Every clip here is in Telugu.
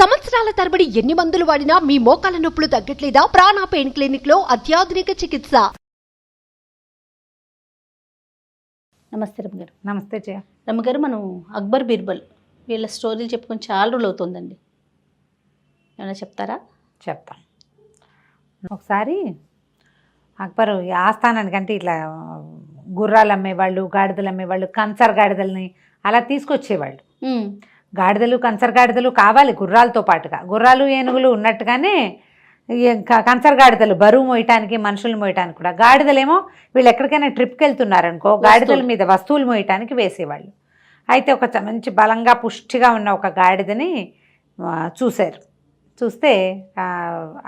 సంవత్సరాల తరబడి ఎన్ని మందులు వాడినా మీ మోకాల నొప్పులు తగ్గట్లేదా? ప్రాణ పెయిన్ క్లినిక్ లో అత్యాధునిక చికిత్స. నమస్తే రమ్మగారు. నమస్తే జయ. రమ్మగారు, మనం అక్బర్ బీర్బల్ వీళ్ళ స్టోరీలు చెప్పుకొని చాలా రోజులు అవుతుందండి. ఏమైనా చెప్తారా? చెప్తాం. ఒకసారి అక్బరు ఆస్థానానికంటే ఇట్లా గుర్రాలు అమ్మేవాళ్ళు, గాడిదలు అమ్మేవాళ్ళు, కంచర్ గాడిదల్ని అలా తీసుకొచ్చేవాళ్ళు. గాడిదలు, కంచర్ గాడిదలు కావాలి గుర్రాలతో పాటుగా. గుర్రాలు ఏనుగులు ఉన్నట్టుగానే కంచర్ గాడిదలు బరువు మోయటానికి, మనుషులు మోయటానికి కూడా. గాడిదలేమో వీళ్ళు ఎక్కడికైనా ట్రిప్కి వెళ్తున్నారనుకో గాడిదల మీద వస్తువులు మోయటానికి వేసేవాళ్ళు. అయితే ఒక మంచి బలంగా పుష్టిగా ఉన్న ఒక గాడిదని చూశారు. చూస్తే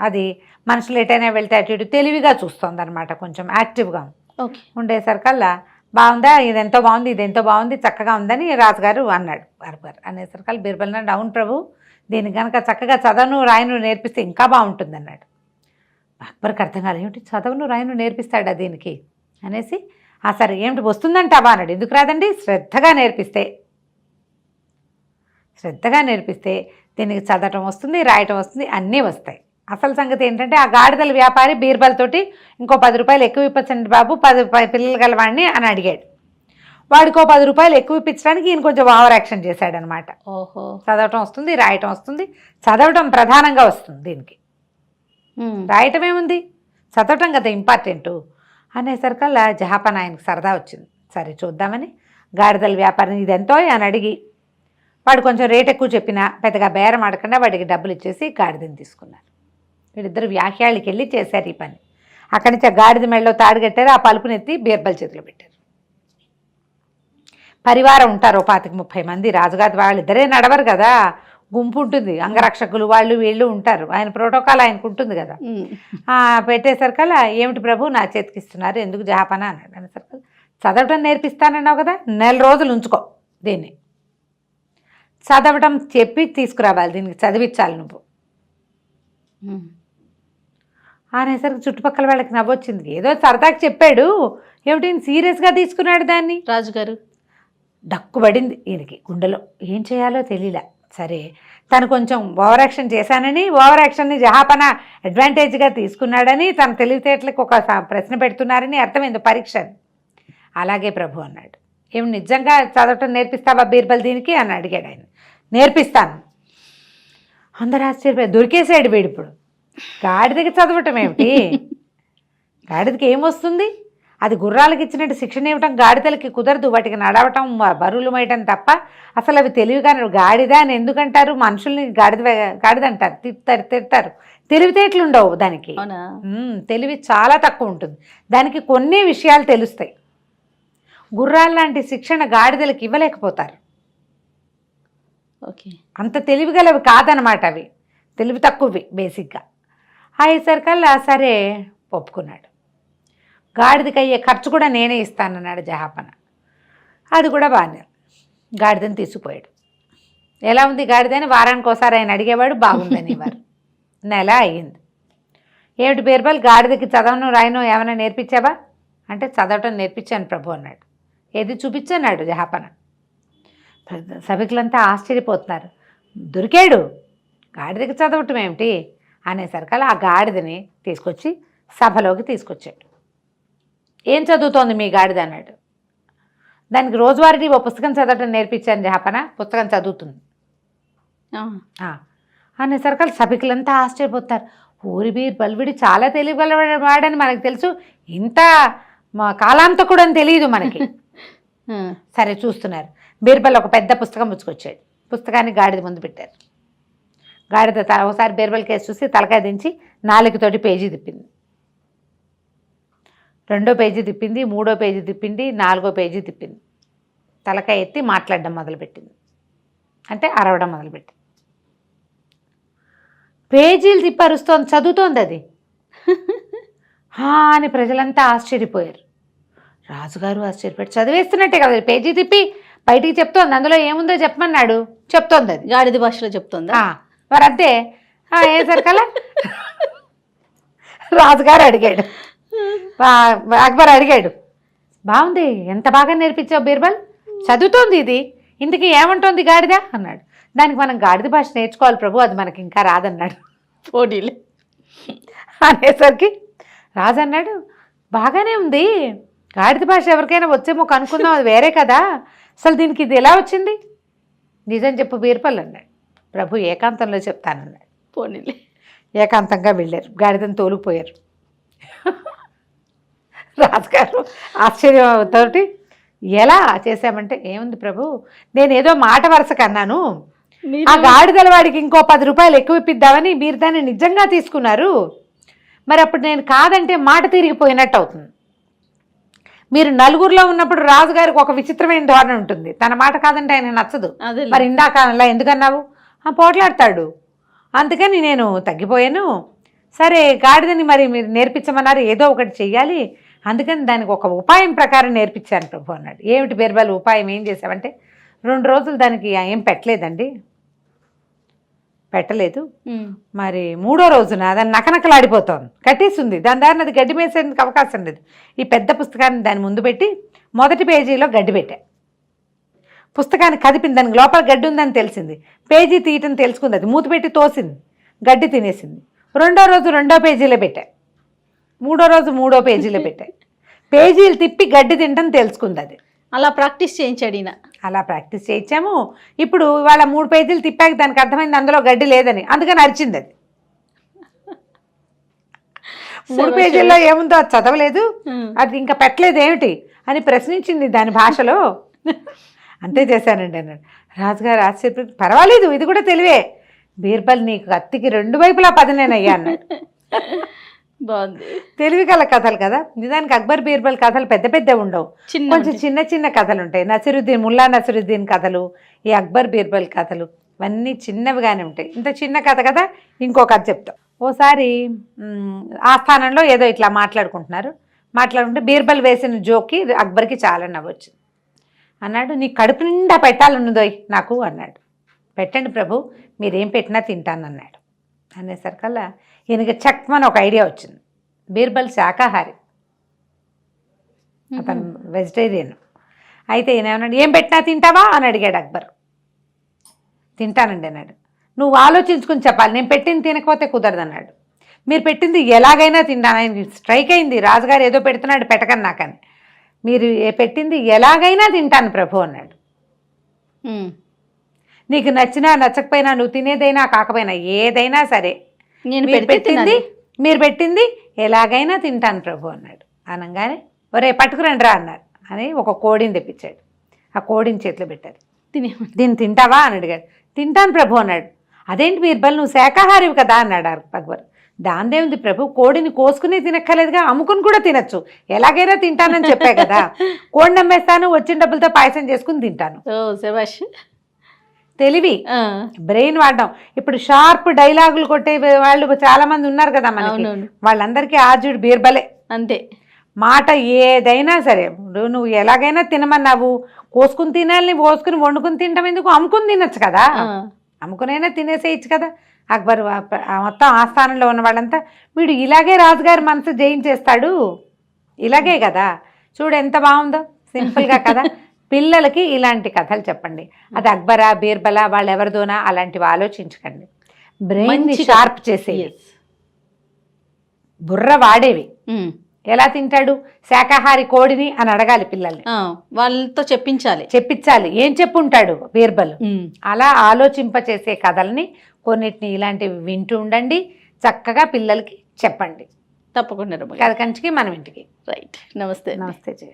అది మనుషులు ఎటైనా వెళ్తే అటు ఇటు తెలివిగా చూస్తుంది అనమాట, కొంచెం యాక్టివ్గా ఉండేసరికల్లా బాగుందా, ఇదెంతో బాగుంది, ఇదెంతో బాగుంది, చక్కగా ఉందని రాజుగారు అన్నాడు. అక్బర్ అనేసరికల్లా బీర్బల్ అన్నాడు, అవును ప్రభు, దీన్ని కనుక చక్కగా చదవను రాయను నేర్పిస్తే ఇంకా బాగుంటుంది అన్నాడు. అక్బర్కి అర్థం కాదు, ఏమిటి చదవను రాయను నేర్పిస్తాడా దీనికి అనేసి, సరే ఏమిటి వస్తుందంటావా అన్నాడు. ఎందుకు రాదండి, శ్రద్ధగా నేర్పిస్తే దీనికి చదవటం వస్తుంది, రాయటం వస్తుంది, అన్నీ వస్తాయి. అసలు సంగతి ఏంటంటే ఆ గాడిదల వ్యాపారి బీర్బల్ తోటి ఇంకో 10 రూపాయలు ఎక్కువ ఇప్పచ్చండి బాబు, 10 పిల్లలు గలవాడిని అని అడిగాడు. వాడికో 10 రూపాయలు ఎక్కువ ఇప్పించడానికి ఈయన కొంచెం ఓవర్ యాక్షన్ చేశాడనమాట. ఓహో, చదవటం వస్తుంది, రాయటం వస్తుంది. చదవటం ప్రధానంగా వస్తుంది దీనికి, రాయటం ఏముంది, చదవటం కదా ఇంపార్టెంటు అనేసరికల్లా జహాపన ఆయనకు సరదా వచ్చింది. సరే చూద్దామని గాడిదల వ్యాపారం ఇదెంతో అని అడిగి, వాడు కొంచెం రేట్ ఎక్కువ చెప్పినా పెద్దగా బేరం ఆడకుండా వాడికి డబ్బులు ఇచ్చేసి గాడిదని తీసుకున్నారు. వీళ్ళిద్దరు వ్యాఖ్యాళ్ళకి వెళ్ళి చేశారు ఈ పని. అక్కడి నుంచి ఆ గాడిద మెడలో తాడు కట్టారు, ఆ పలుపునెత్తి బీర్బల్ చేతిలో పెట్టారు. పరివారం ఉంటారు 25-30 మంది. రాజుగారి వాళ్ళిద్దరే నడవరు కదా, గుంపు ఉంటుంది, అంగరక్షకులు వాళ్ళు వీళ్ళు ఉంటారు. ఆయన ప్రోటోకాల్ ఆయనకు ఉంటుంది కదా. పెట్టేసరికల్లా ఏమిటి ప్రభు నా చేతికి ఇస్తున్నారు, ఎందుకు జహాపన అన్నాడు. అనేసరికల్లా చదవటం నేర్పిస్తానన్నావు కదా, 4 రోజులు ఉంచుకో దీన్ని, చదవటం చెప్పి తీసుకురావాలి, దీనికి చదివించాలి నువ్వు అనేసరికి చుట్టుపక్కల వాళ్ళకి నవ్వొచ్చింది. ఏదో సరదాకి చెప్పాడు, ఏమిటి సీరియస్గా తీసుకున్నాడు దాన్ని. రాజుగారు డక్కుబడింది ఈయనకి గుండెలో, ఏం చేయాలో తెలియలే. సరే తను కొంచెం ఓవర్ యాక్షన్ చేశానని, ఓవర్ యాక్షన్ని జహాపన అడ్వాంటేజ్గా తీసుకున్నాడని, తన తెలివితేటలకు ఒక ప్రశ్న పెడుతున్నారని అర్థమైంది, పరీక్ష. అలాగే ప్రభు అన్నాడు. ఏమి నిజంగా చదవటం నేర్పిస్తావా బీర్బల్ దీనికి అని అడిగాడు ఆయన. నేర్పిస్తాను. అందరూ ఆశ్చర్యపోయి, దొరికేసాడు వీడు. ఇప్పుడు గాడిదకి చదవటం ఏమిటి, గాడిదకి ఏమొస్తుంది, అది గుర్రాలకు ఇచ్చినట్టు శిక్షణ ఇవ్వటం గాడిదలకి కుదరదు, వాటికి నడవటం బరువులు మోయటం తప్ప. అసలు అవి తెలివిగా గాడిద అని ఎందుకంటారు, మనుషుల్ని గాడిద అంటారు, తిడతారు. తెలివితేటలు ఉండవు దానికి, తెలివి చాలా తక్కువ ఉంటుంది దానికి, కొన్ని విషయాలు తెలుస్తాయి. గుర్రాలు లాంటి శిక్షణ గాడిదలకు ఇవ్వలేకపోతారు. ఓకే, అంత తెలివిగలవి కాదనమాట, అవి తెలివి తక్కువవి బేసిక్గా. అయ్యేసరికల్లా సరే ఒప్పుకున్నాడు. గాడిదకి అయ్యే ఖర్చు కూడా నేనే ఇస్తానన్నాడు జహాపన. అది కూడా బాగానే, గాడిదని తీసుకుపోయాడు. ఎలా ఉంది గాడిద అని వారానికి ఒకసారి ఆయన అడిగేవాడు, బాగుందని వారు. నెల అయ్యింది. ఏమిటి బీర్బల్, గాడిదకి చదవను రాయను ఏమైనా నేర్పించావా అంటే, చదవటం నేర్పించాను ప్రభు అన్నాడు. ఏది చూపించన్నాడు జహాపన. సభికులంతా ఆశ్చర్యపోతున్నారు, దొరికాడు, గాడిదకి చదవటం ఏమిటి అనేసరికల్లా ఆ గాడిదని తీసుకొచ్చి సభలోకి తీసుకొచ్చాడు. ఏం చదువుతోంది మీ గాడిద అన్నాడు. దానికి రోజువారీ ఓ పుస్తకం చదవటం నేర్పించాను జహాపన, పుస్తకం చదువుతుంది అనేసరికల్లా సభికులంతా ఆశ్చర్యపోతారు. ఊరి బీర్బల్ వీడు చాలా తెలియగలవాడని మనకు తెలుసు, ఇంత కాలాంతకుడు అని తెలియదు మనకి. సరే చూస్తున్నారు. బీర్బల్ ఒక పెద్ద పుస్తకం పుచ్చుకొచ్చాడు. పుస్తకాన్ని గాడిద ముందు పెట్టారు. గాడిద ఒకసారి బీర్బల్ కేసు చూసి తలకాయ దించి 4 పేజీ తిప్పింది, 2వ పేజీ తిప్పింది, 3వ పేజీ తిప్పింది, 4వ పేజీ తిప్పింది. తలకాయ ఎత్తి మాట్లాడడం మొదలుపెట్టింది, అంటే అరవడం మొదలుపెట్టింది. పేజీలు తిప్పి అరుస్తోంది, చదువుతోంది అది అని ప్రజలంతా ఆశ్చర్యపోయారు. రాజుగారు ఆశ్చర్యపోయాడు, చదివేస్తున్నట్టే కదా, పేజీ తిప్పి బయటికి చెప్తోంది, అందులో ఏముందో చెప్పమన్నాడు, చెప్తోంది, అది గాడిద భాషలో చెప్తోందా మరి అంతే. అయ్యేసరికల్లా రాజుగారు అడిగాడు, అక్బర్ అడిగాడు, బాగుంది, ఎంత బాగా నేర్పించావు బీర్బల్, చదువుతోంది ఇది, ఇంతకీ ఏమంటోంది గాడిద అన్నాడు. దానికి మనం గాడిద భాష నేర్చుకోవాలి ప్రభు, అది మనకి ఇంకా రాదన్నాడు. పోనీలే. అనేసరికి రాజు అన్నాడు, బాగానే ఉంది, గాడిద భాష ఎవరికైనా వచ్చేమో కనుక్కుందాం, అది వేరే కదా, అసలు దీనికి ఇది ఎలా వచ్చింది, నిజం చెప్పు బీర్బల్ అన్నాడు. ప్రభు ఏకాంతంలో చెప్తానన్నాడు. పోనీలే. ఏకాంతంగా వెళ్ళారు, గాడిదని తోలుకుపోయారు. రాజుగారు ఆశ్చర్యంతోటి ఎలా చేశామంటే, ఏముంది ప్రభు, నేనేదో మాట వరుసకు అన్నాను, ఆ గాడిదల వాడికి ఇంకో 10 రూపాయలు ఎక్కువ ఇప్పిద్దామని మీరు దాన్ని నిజంగా తీసుకున్నారు, మరి అప్పుడు నేను కాదంటే మాట తిరిగిపోయినట్టు అవుతుంది. మీరు నలుగురిలో ఉన్నప్పుడు రాజుగారికి ఒక విచిత్రమైన ధోరణి ఉంటుంది, తన మాట కాదంటే ఆయన నచ్చదు. మరి ఇందాక అలా ఎందుకన్నావు, పోట్లాడతాడు, అందుకని నేను తగ్గిపోయాను. సరే గాడిదని మరి మీరు నేర్పించమన్నారు, ఏదో ఒకటి చెయ్యాలి, అందుకని దానికి ఒక ఉపాయం ప్రకారం నేర్పించాను ప్రభు అన్నాడు. ఏమిటి బీర్బల్ ఉపాయం, ఏం చేసావంటే, 2 రోజులు దానికి ఏం పెట్టలేదండి, పెట్టలేదు, మరి 3వ రోజున దాన్ని నకనకలాడిపోతుంది, కట్టేస్తుంది, దాని దారిని అది గడ్డి మేసేందుకు అవకాశం లేదు. ఈ పెద్ద పుస్తకాన్ని దాని ముందు పెట్టి మొదటి పేజీలో గడ్డి పెట్టా, పుస్తకాన్ని కదిపింది, దానికి లోపల గడ్డి ఉందని తెలిసింది, పేజీ తీయటం తెలుసుకుంది, అది మూత పెట్టి తోసింది, గడ్డి తినేసింది. 2వ రోజు 2వ పేజీలో పెట్టా, 3వ రోజు 3వ పేజీలో పెట్టా, పేజీలు తిప్పి గడ్డి తింటం తెలుసుకుంది అది. అలా ప్రాక్టీస్ చేయించాడు ఈయన. అలా ప్రాక్టీస్ చేయించాము. ఇప్పుడు ఇవాళ 3 పేజీలు తిప్పాక దానికి అర్థమైంది అందులో గడ్డి లేదని, అందుకని అరిచింది అది. 3 పేజీల్లో ఏముందో అది చదవలేదు, అది ఇంకా పెట్టలేదు ఏమిటి అని ప్రశ్నించింది దాని భాషలో. అంతే చేశానండి అన్నాడు. రాజుగారు ఆశ్చర్యపోయి, పర్వాలేదు ఇది కూడా తెలివే, బీర్బల్ నీకు కత్తికి 2 వైపులా పదనేనయ్యా అన్నాడు. బాగుంది. తెలివి గల కథలు కదా. నిజానికి అక్బర్ బీర్బల్ కథలు పెద్ద పెద్ద ఉండవు, కొంచెం చిన్న చిన్న కథలు ఉంటాయి. ముల్లా నసిరుద్దీన్ కథలు, ఈ అక్బర్ బీర్బల్ కథలు ఇవన్నీ చిన్నవిగానే ఉంటాయి. ఇంత చిన్న కథ కదా, ఇంకో కథ చెప్తాం. ఓసారి ఆస్థానంలో ఏదో ఇట్లా మాట్లాడుకుంటే బీర్బల్ వేసిన జోక్కి అక్బర్కి చాలా నవ్వొచ్చింది. అన్నాడు, నీ కడుపు నిండా పెట్టాలన్నదోయ్ నాకు అన్నాడు. పెట్టండి ప్రభు, మీరేం పెట్టినా తింటాను అన్నాడు. అనేసరికల్లా ఈయనకి చక్మని ఒక ఐడియా వచ్చింది. బీర్బల్ శాకాహారి, అతను వెజిటేరియన్. అయితే ఈయన ఏమన్నాడు, ఏం పెట్టినా తింటావా అని అడిగాడు అక్బర్. తింటానండి అన్నాడు. నువ్వు ఆలోచించుకుని చెప్పాలి, నేను పెట్టింది తినకపోతే కుదరదు అన్నాడు. మీరు పెట్టింది ఎలాగైనా తింటాను. ఆయన స్ట్రైక్ అయింది, రాజుగారు ఏదో పెడుతున్నాడు పెట్టకని నాకని. మీరు పెట్టింది ఎలాగైనా తింటాను ప్రభు అన్నాడు. నీకు నచ్చినా నచ్చకపోయినా, నువ్వు తినేదైనా కాకపోయినా, ఏదైనా సరే మీరు పెట్టింది ఎలాగైనా తింటాను ప్రభు అన్నాడు. అనగానే ఒరే పట్టుకురండి రా అన్నారు. అని ఒక కోడిని తెప్పించాడు, ఆ కోడిని చేతిలో పెట్టారు. దీన్ని తింటావా అని అడిగాడు. తింటాను ప్రభు అన్నాడు. అదేంటి బీర్బల్, నువ్వు శాకాహారివి కదా అన్నాడు అక్బర్. దాందేముంది ప్రభు, కోడిని కోసుకుని తినక్కర్లేదుగా, అమ్ముకుని కూడా తినచ్చు, ఎలాగైనా తింటానని చెప్పా కదా, కోడిని అమ్మేస్తాను, వచ్చిన డబ్బులతో పాయసం చేసుకుని తింటాను. తెలివి, బ్రెయిన్ వాడడం. ఇప్పుడు షార్ప్ డైలాగులు కొట్టే వాళ్ళు చాలా మంది ఉన్నారు కదా మనకి, వాళ్ళందరికీ ఆర్జుడు బీర్బలే. అంతే, మాట ఏదైనా సరే, నువ్వు ఎలాగైనా తినమన్నావు, కోసుకుని తినాలని, కోసుకుని వండుకుని తింటాం ఎందుకు, అమ్ముకుని తినచ్చు కదా, అమ్ముకునైనా తినేసేయచ్చు కదా. అక్బర్ మొత్తం ఆస్థానంలో ఉన్న వాళ్ళంతా, వీడు ఇలాగే రాజుగారి మనసు జయించేస్తాడు, ఇలాగే కదా, చూడు ఎంత బాగుందో, సింపుల్గా కదా. పిల్లలకి ఇలాంటి కథలు చెప్పండి. అది అక్బరా బీర్బలా వాళ్ళు ఎవరిదోనా అలాంటివి ఆలోచించకండి, బ్రెయిన్ షార్ప్ చేసేవి, బుర్ర వాడేవి. ఎలా తింటాడు శాకాహారి కోడిని అని అడగాలి పిల్లల్ని, వాళ్ళతో చెప్పించాలి. ఏం చెప్పుంటాడు బీర్బల్, అలా ఆలోచింపచేసే కథల్ని కొన్నిటిని ఇలాంటివి వింటూ ఉండండి, చక్కగా పిల్లలకి చెప్పండి. తప్పకుండా కథ కంచికి మనం ఇంటికి. రైట్. నమస్తే. నమస్తే జయ.